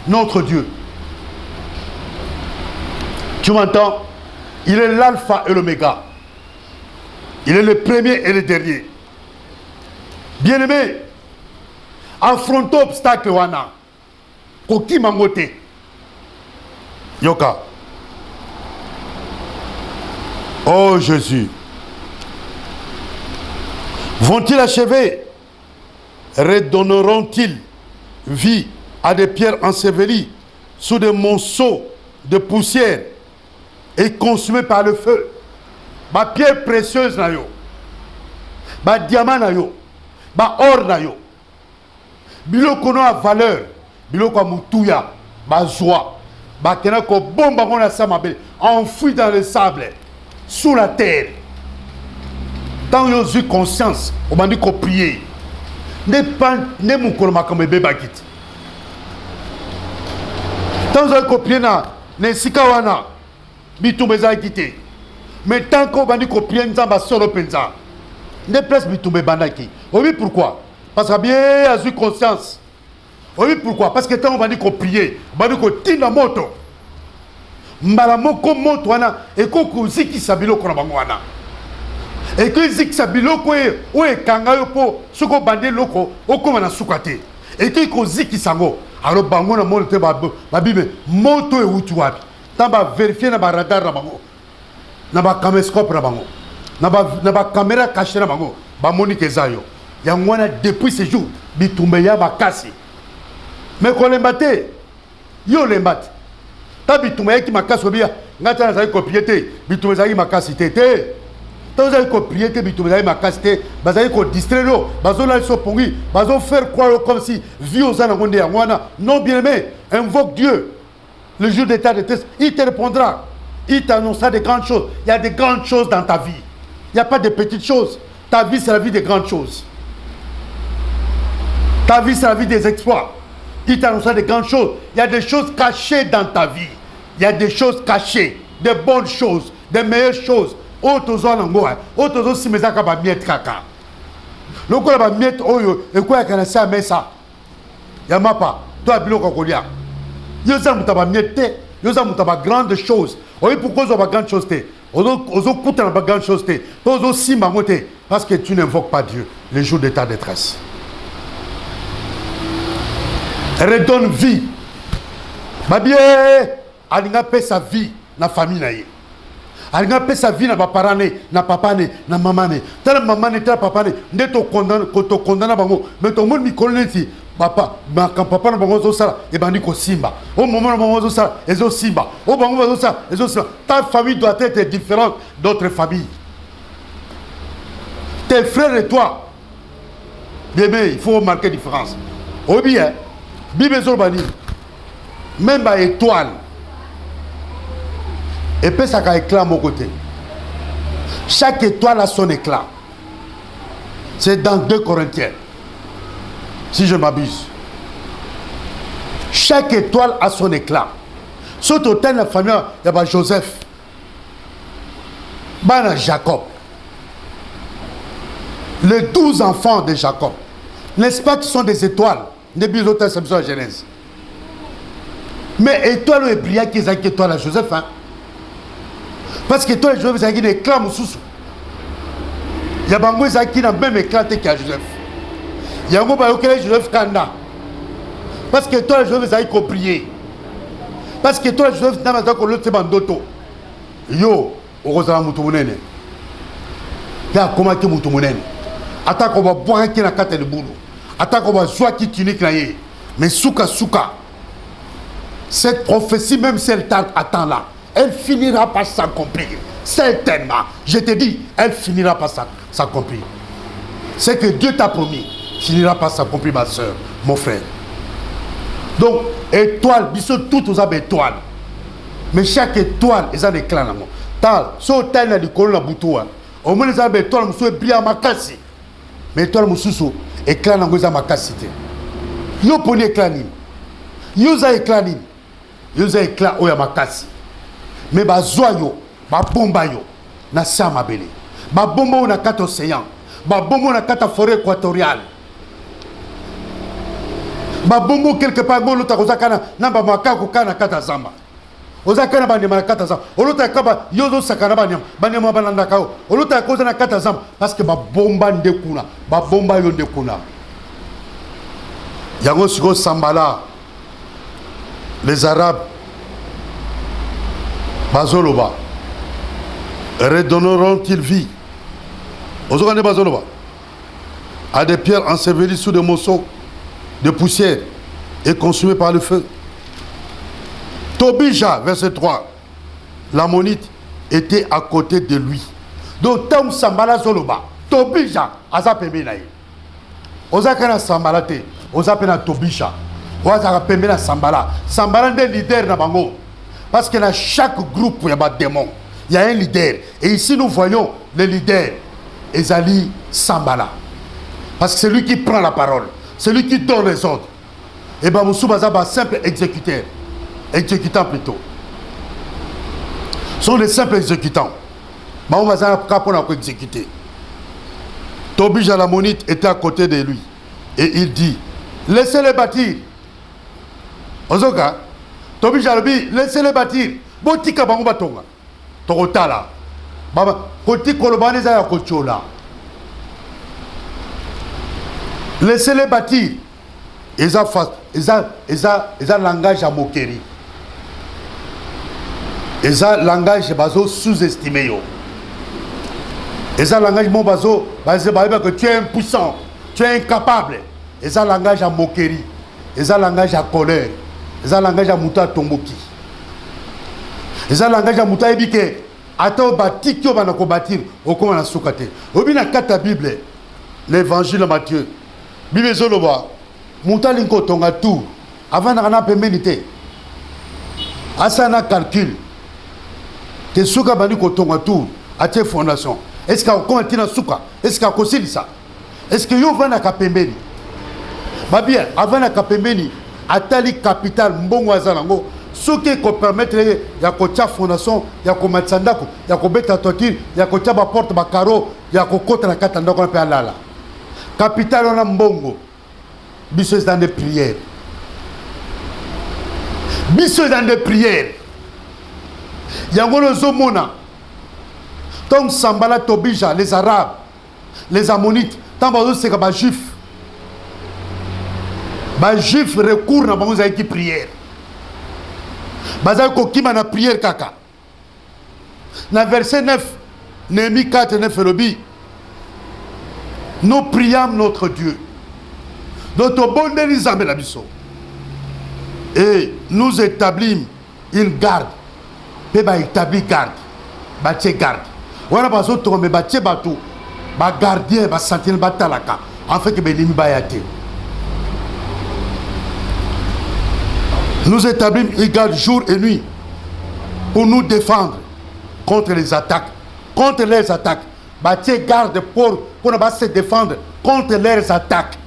Notre Dieu. Tu m'entends? Il est l'alpha et l'oméga. Il est le premier et le dernier. Bien-aimé, affrontons obstacle wana. Koki mangote. Yoka. Oh Jésus. Vont-ils achever? Redonneront-ils vie à des pierres ensevelies sous des monceaux de poussière et consumées par le feu? Ma pierre précieuse na yo. Ma diamant na yo. Ma or na yo. Biloko no a valeur. Biloko mutuya. Ma joie. Ma kena ko bomba ngona samabe. Enfoui dans le sable. Sous la terre. Tant yo eu conscience, on m'a dit qu'on prier. Ne pas ne mon koloma comme bébé bakit. Tant yo copier na ne sikawana. Bitumbe za quitté. Mais tant qu'on m'a dit qu'on prier nzamba solo penza. Ne place bitumbe bandaki. Oui pourquoi? Parce que bien a eu conscience. Oui pourquoi? Parce que tant on m'a dit qu'on prier, on m'a dit qu'on tina moto. Mbalamoko moto wana ekoko ziki sabilo kona bangwana. Et que ziki sabilo ko e kanga yo po soko bande loko okoma na sukate. Et que ko ziki sango alors bangona moto babibe moto e wuti wapi. Tamba vérifier na ba radar na bango. Na ba caméscope na bango. Na ba caméra cachée na bango. Ba monique zayo. Yangwana depuis ce jour bitumbe ya bakasi. Mais ko lembate yo lembate. Ta bitumbe ki makasi obia ngata na zali copier bitumbe zali makasi tete. Ta zali copier bitumbe zali makasi te bazali ko distraire bazola so pongi bazo faire croire comme si vie aux ana ngonde yangwana. Non bien aimé, invoque Dieu. Le jour d'état de test, il te répondra. Il t'annoncera des grandes choses. Il y a des grandes choses dans ta vie. Il n'y a pas de petites choses. Ta vie, c'est la vie des grandes choses. Ta vie, c'est la vie des exploits. Il t'annoncera des grandes choses. Il y a des choses cachées dans ta vie. Il y a des choses cachées. Des bonnes choses. Des meilleures choses. Autres zones, autres aussi, mais ça va miette kaka. Le coup, va miette oyo. Et quoi, il y a ça, mais ça. Il y a pas. Toi, bilo kokolia. Yosa mutaba miette. Yosa mutaba grande chose. Oui, pourquoi ils ont pas grande chose? Ozo kuta na ba grande chose. Ozo simba mote. Parce que tu n'invoques pas Dieu les jours de ta détresse. Redonne vie. Babie, alinga pe sa vie na famille na ye. Alinga pe sa vie na ba parents na papa ne, na maman ne. Tala maman ne, tala papa ne. Nde to condamne bango. Mais to monde mi connaît papa na bango zo sala et bandi ko simba au moment na bango zo sala ezo simba au bango zo sala ezo simba. Ta famille doit être différente d'autres familles. Tes frères et toi, bien il faut marquer différence. Au bien Bible zo bani même ba étoile et puis ça a éclat à mon côté. Chaque étoile a son éclat. C'est dans 2 Corinthiens. Si je m'abuse. Chaque étoile a son éclat. Surtout dans la famille, il y a Joseph. Il y a Jacob. Les 12 enfants de Jacob. N'est-ce pas qu'ils sont des étoiles? Depuis l'autre la Genèse. Mais étoile est brillant qu'ils ont étoile à Joseph. Hein? Parce que toi, Joseph, c'est un éclat sous. Il y a des gens qui n'ont même éclaté qu'à Joseph. Il y a des gens qui ont Joseph Kanda. Parce que toi, Joseph, c'est un prier. Parce que toi, Joseph, n'a pas l'autre bandoto. Yo, au Rosala Moutounene. Il y a comment que Moutounene. Attends qu'on va boire un qui n'a qu'à le boulot. Attends qu'on va jouer qui tunique là. Mais souka. Cette prophétie, même si elle t'attend là, elle finira par s'accomplir. Certainement. Je te dis, elle finira par s'accomplir. Ce que Dieu t'a promis finira par s'accomplir, ma soeur, mon frère. Donc, étoile, bisous toutes aux étoiles. Mais chaque étoile, ils ont des clans. Tal, so tel na dikolo na butua. Au moins les étoiles, monsieur brillant makasi. Mais étoile, monsieur éclat na goza makasi. Yo poni éclat ni. Yo za éclat ni. Yo za éclat oya makasi. Mais ba zoyo, ba bomba yo na sama bele. Ba bomba na kata océan. Ba bomba na kata forêt équatoriale. Ba bomba quelque part ngolo ta kozakana na ba makako kana kata zamba. Ozakana ba ndema kata zamba. Olota kaba yozo sakana ba nyama bananda kao. Olota koza na kata zamba parce que ba bomba ndekuna, ba bomba yo ndekuna. Yango siko sambala. Les Arabes Bazoloba redonneront-ils vie Bazoloba à des pierres ensevelies sous des morceaux de poussière et consumées par le feu. Tobija, verset 3, l'ammonite était à côté de lui. Donc, Tam Sambala Zoloba, Tobija, Azapembe naï. Ozakana Sambala te, Ozapena Tobija, Ozaka Pembe na Sambala. Sambala est leader na bango. Parce que dans chaque groupe, il y a des démons. Il y a un leader. Et ici, nous voyons le leader, Ezali Sambala. Parce que c'est lui qui prend la parole. C'est lui qui donne les ordres. Et bien, Moussou Bazaba, simple exécuteur. Exécutant plutôt. Ce sont les simples exécutants. Mahou Bazaba, capon a exécuté. Tobija l'ammonite était à côté de lui. Et il dit, laissez-les bâtir. Ozoka. Tobi Jalobi, laissez-les bâtir. Botika bango batonga. Tokotala. Baba, koti kolobane za ya kochola. Laissez-les bâtir. Ils ont langage à moquerie. Ils ont langage bazo sous-estimé yo. Ils ont langage mon bazo, que tu es impuissant, tu es incapable. Ils ont langage à moquerie. Ils ont langage à colère. Ils ont langage à Mouta Tomboki. Ils ont langage à Mouta Ebike. Attends, bâti qui va nous bâtir au comment on a soukate. Au bien la Bible, l'évangile de Matthieu. Bible Zoloba, Mouta Linko Tonga tout. Avant d'en péménité. Asana calcul. Que souka bani ko Tonga tout. À tes fondations. Est-ce qu'il y a comment tu n'as souka? Est-ce qu'il y a conseillé ça? Est-ce que yo va na kapembeni? Bah bien, avant na kapembeni. Atali capital mbongo azalango soki ko permettre ya ko tia fondation ya ko matsandako ya ko beta toiture ya ko tia ba porte ba carreau ya ko kota na kata ndako na pe alala capital on a mbongo biso dans des prières yango no zomona donc Sambala Tobija les Arabes les Ammonites tant bazo c'est ka ba juif. Les juifs recourent à la prière. Ils ont prière kaka. Dans verset 9, Néhémie 4, 9, nous priâmes notre Dieu. D'autres bonnes Nizambe la biso. Et nous établissons une garde. Pe ba établi garde. Batie garde. Wana bazo tombe batie batou. Ba gardien ba sentinelle batalaka. En fait que benimi ba yate. Nous établissons une garde jour et nuit pour nous défendre contre les attaques. Contre les attaques. Batie garde pour ne pas se défendre contre leurs attaques.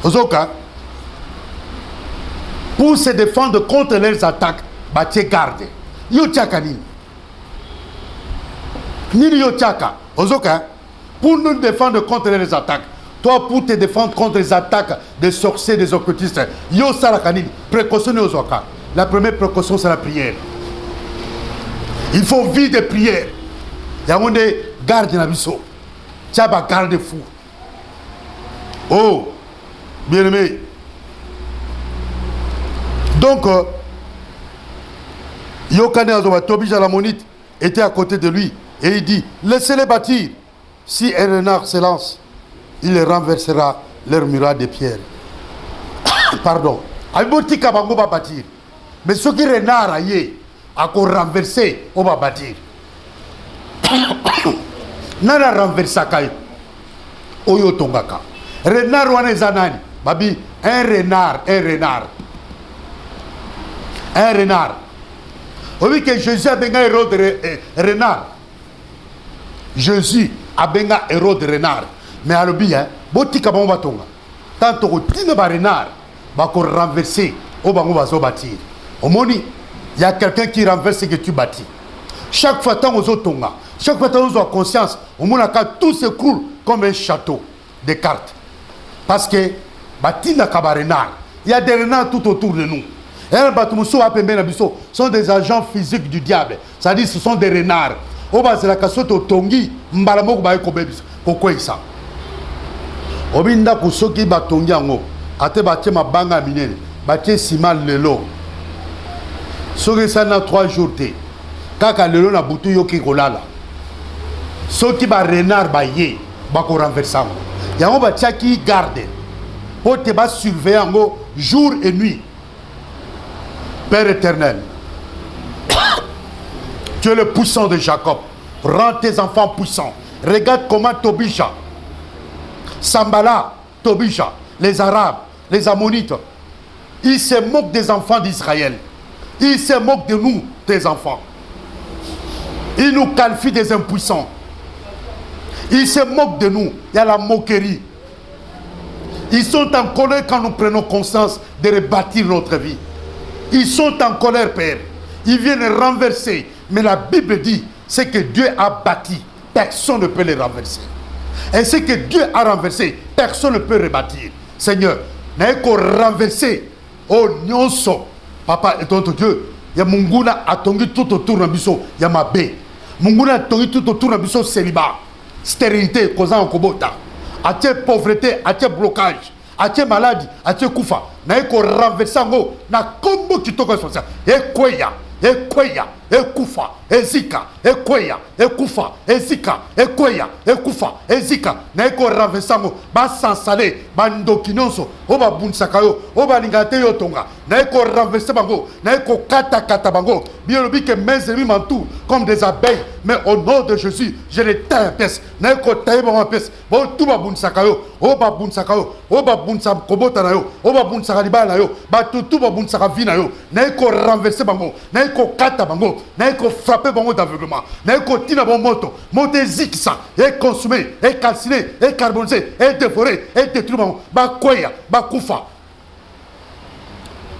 Ozoka. Pour se défendre contre leurs attaques, batie garde. Yo tchaka nini. Nini yo tchaka. Ozoka. Pour nous défendre contre les attaques. Toi, pour te défendre contre les attaques des sorciers, des occultistes. Yo salaka nini. Précaution ozoka. La première précaution, c'est la prière. Il faut vivre des prières. Il y a des gardes dans la biso. Tu as des gardes fous. Oh, bien aimé. Donc, Yokane Azoba, Tobi Jalamonite était à côté de lui et il dit, laissez-les bâtir. Si un renard se lance, il les renversera leur muraille de pierre. Pardon. Aboti Kabango va bâtir. Mais ce qui renard a yé, a renversé, on va bâtir. Nana renversa kay. Oyo tongaka. Renard wane zanani. Babi, un renard. Un renard. Vous voyez que Jésus a benga héros de renard. Jésus a benga héros de renard. Mais à l'obi, boti kabon batonga. Tant que tine ba renard, va qu'on renverser, au bango va so bâtir. Au moni, il y a quelqu'un qui renverse ce que tu bâtis. Chaque fois tant aux autres tonga, chaque fois tant aux autres conscience, au moni tout s'écroule comme un château de cartes. Parce que bâti na kaba renard, il y a des renards tout autour de nous. Et les batumuso apembenabiso sont des agents physiques du diable. C'est-à-dire ce sont des renards. Au bas de la kasoto tongi, mbalamoko ba ekobebisa. Pourquoi ça? Obinda kusoki batongi yango, ate batie mabanga minene, batie sima lelo. Soki sana 3 jours te. Kaka lelo na butu yoki kolala. Soki ba renard ba ye, ba ko renverser yango. Yango batia ki garde. Pour te ba surveiller yango jour et nuit. Père éternel, tu es le puissant de Jacob. Rends tes enfants puissants. Regarde comment Tobija, Sambala, Tobija, les Arabes, les Ammonites, ils se moquent des enfants d'Israël. Ils se moquent de nous, tes enfants. Ils nous qualifient des impuissants. Ils se moquent de nous. Il y a la moquerie. Ils sont en colère quand nous prenons conscience de rebâtir notre vie. Ils sont en colère, Père. Ils viennent renverser. Mais la Bible dit, c'est que Dieu a bâti. Personne ne peut les renverser. Et ce que Dieu a renversé, personne ne peut rebâtir. Seigneur, n'a qu'au renverser. Oh, nyonso. Papa et ton Dieu. Il y a Munguna a tongi tout autour de biso. Il y a ma baie. Munguna a tongi tout autour de biso célibat. Stérilité, causant en kobota. A-t-il pauvreté, a-t-il blocage. A-t-il maladie, a-t-il koufa. N'a qu'au renverser ngo. N'a combo qui toque sur ça. Et quoi ya? Ekweya, ekufa, ezika, ekweya, ekufa, ezika, ekweya, ekufa, ezika. Na eko ravesango, ba sansale, ba ndokinonso, oba bunsakayo, oba lingate yo tonga. Na eko ravese bango, na eko kata bango. Biologie que mes ennemis m'entourent comme des abeilles, mais au nom de Jésus, je les taille en pièces. Na eko taille en pièces. Bon tout ba bunsakayo, oba bunsakayo, oba bunsam kobota na yo, oba bunsakaliba na yo, ba tout ba bunsakavi na yo. Na eko renverser bango. Na eko kata bango, na eko frapper bango d'aveuglement, na eko tina bon moto, monter ziksa, et consommer, et calciner, et carboniser, et dévorer, et détruire bango, ba koya, ba kufa.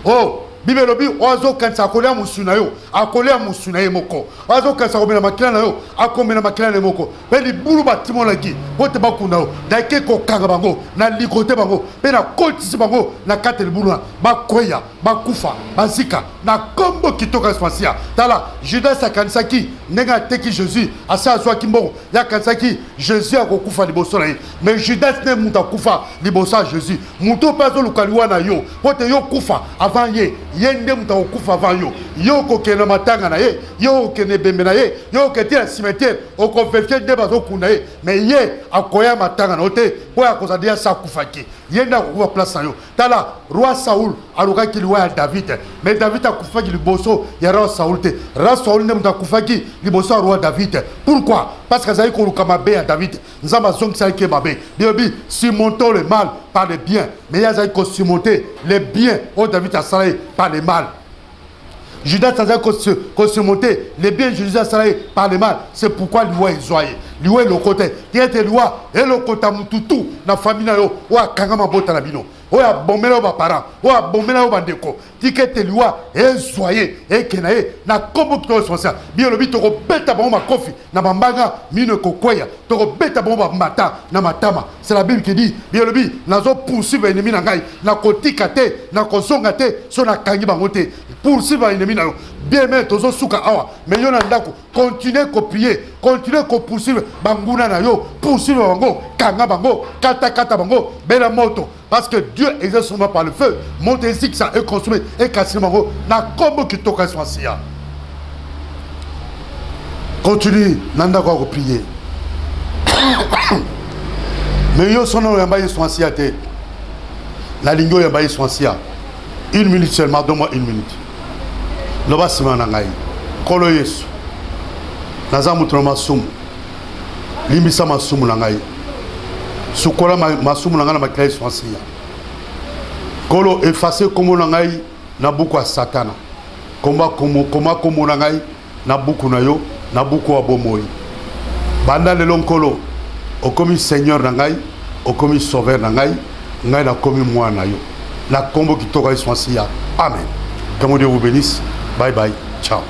Oh, bibelobi oazo kansa akolia musuna yo, akolia musuna ye moko. Oazo kansa komena makila na yo, akomena makila na moko. Pe li bulu batimo la gi, bote bakunda yo, na ke ko kanga bango, na likote bango, pe na kotisi bango na kate li bulu na, ba koya, ba kufa, ba zika, na kombo kitoka spasia. Tala, Judas akanisa ki, nenga teki Jésus, asa azwa kimbo, ya kanisa ki, Jésus a kufa liboso na ye. Mais Judas ne muta kufa liboso a Jésus. Muto pazo lukaliwa na yo, bote yo kufa avant ye. Yende muta okufa avant yo. Yo ko kena matanga na ye, yo kene bembe na ye, yo kete na cimetière, oko vérifier de bazo kuna ye. Mais ye akoya matanga na ote, oya kozadia sa kufaki yenda ko place yo tala roi Saoul aluka ki liwa David mais David a kufaki liboso ya roi Saoul te roi Saoul ne muta kufaki liboso ya roi David pourquoi parce que zaïko luka mabe ya David nzamba zong sa ke mabe biobi surmontons le mal par le bien mais ya zaïko surmonter les biens au David a salé par le mal. Judas a surmonté les biens Jésus a salé par le mal. C'est pourquoi l'Iwa est joyeux. L'Iwa est le côté. Il était l'Iwa et le côté Moututu. La famille ou à Kangama Botanabino. Ou à Bomela ou à parents. Ou à Bomela ou à Bandeko. Ticket l'Iwa est joyeux. Et Kenae n'a comme tu es ça. Bien le bit au bêta bomba kofi. N'a bambaga mine kokoya. Toro bêta bomba mata. N'a matama. C'est la Bible qui dit. Bien le bit. N'a zo poursuivre ennemi nangai. N'a kotikate. N'a kosongate. Son a kangi bangote. Poursuivre ennemi nangai. Bien mais tozo suka awa. Mais yon andako. Continuez à prier. Continuez à poursuivre. Banguna na yo. Poursuivre bango. Kanga bango. Kata kata bango. Bela moto. Parce que Dieu exerce seulement par le feu. Montez que ça est consumé. Et cassé bango. Na combo qui toka soisia. Continue. Nandako à prier. Mais yo sono yamba soisia te. La lingo yamba soisia. 1 minute seulement. Donne-moi 1 minute. Loba simana ngai kolo Yesu naza mutu masumu limbisa masumu na ngai sukola masumu na ngai na makila soisia kolo effacer komo na ngai na buku ya satana komba komo na ngai na buku na yo na buku wa bomoi banda lelo nkolo okomi seigneur na ngai okomi sauveur na ngai ngai na komi mwana yo na kombo kitoko soisia amen. Que mon Dieu vous bénisse. Bye bye. Ciao.